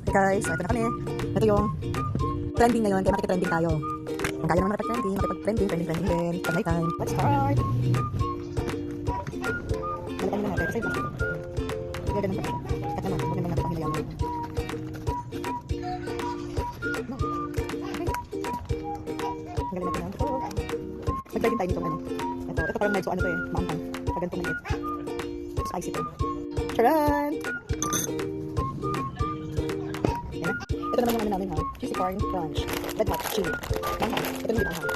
Hey guys, so ito na kami. Ito yung trending ngayon, kaya makikita-trending tayo. Kung kaya naman makipag-trending, makipag-trending din. Pag night time. Let's start! Balikan nyo natin, kasi ito. Hindi ganun pa siya. Kat naman, huwag naman natin panghilayaman. No. Ang galing natin ito. Mag-trending tayo nito ano. Ito parang medyo ano to eh, maanghang. Pag ganito maliit. Spicy to. Charan! Ito naman yung ano namin ha, cheesy corn crunch, red hot chili, manghang, ito naman yung manghang.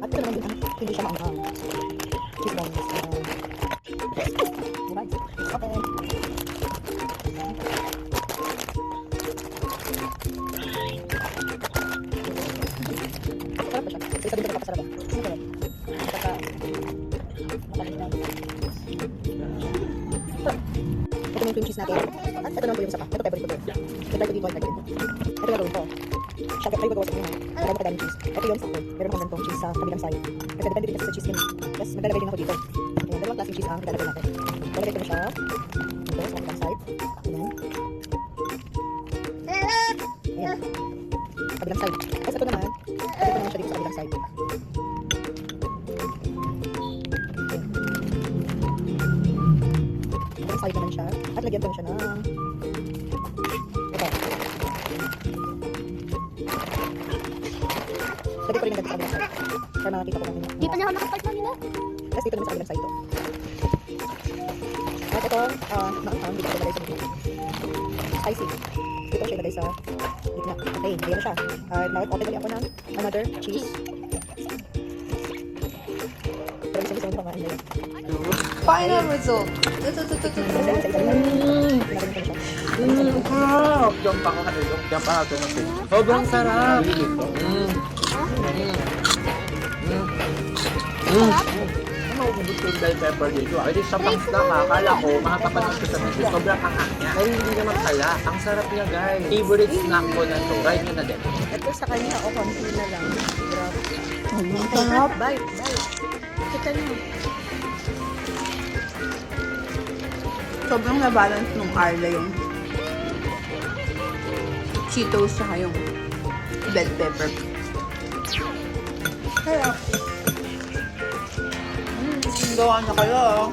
At ito naman yung hindi siya manghang. Cheese buns. Alright, okay. Sarap pa siya. Isa din ito kapasarap ba? Masarap. Ito yung cream cheese natin. At ito naman po yung isa pa. Ito favorite ko to. Ito dito ay pagkain. Ito yung gawin ko. Siya ay gagawa sa inyo. Marami pa daming cheese. Ito yung sakto. Meron akong gantong cheese sa kabilang side. Kasi depende din kasi sa cheese yun. Tapos maglalagay din ako dito. Ayan, dalawang klaseng cheese ang ilalagay natin. Lalagay ko na siya. Dito sa kabilang side. Ayan. Ayan. Kabilang side. Tapos ito naman. Lalagay ko naman siya dito sa kabilang side. Kabilang side naman siya. At lagyan ko na siya ng ito. Lagay ko rin agad sa kabilang side. Para makakita ko natin. Di pa na ako nakapart na nila. Tapos dito naman sa kabilang side to. At ito, maanghang, dito ko ilagay sa gitna. Spicy. Dito siya ilagay sa gitna. Okay, ayan na siya. Nag-open ulit ako ng another cheese. Pero isa gusto ko pa ngayon. Final result. Sarap! Diyan pa ako kanilok. Diyan pa ako kanilok. Sobrang sarap! Ang maubos yung bell pepper dito. Ay, sa bangs lang ha. Akala ko, makapapanood ko sa video. Sobrang anghang niya. Pero hindi naman pala. Ang sarap niya, guys. Favorite snack ko na to. Try nyo na din. Ito sa kanya, o konti na lang. Grabe. Ang sarap. Bite. Kita niyo. Sobrang na-balance nung Arla yung Cheetos tsaka yung bell pepper. Sarap. Gawa na kayo.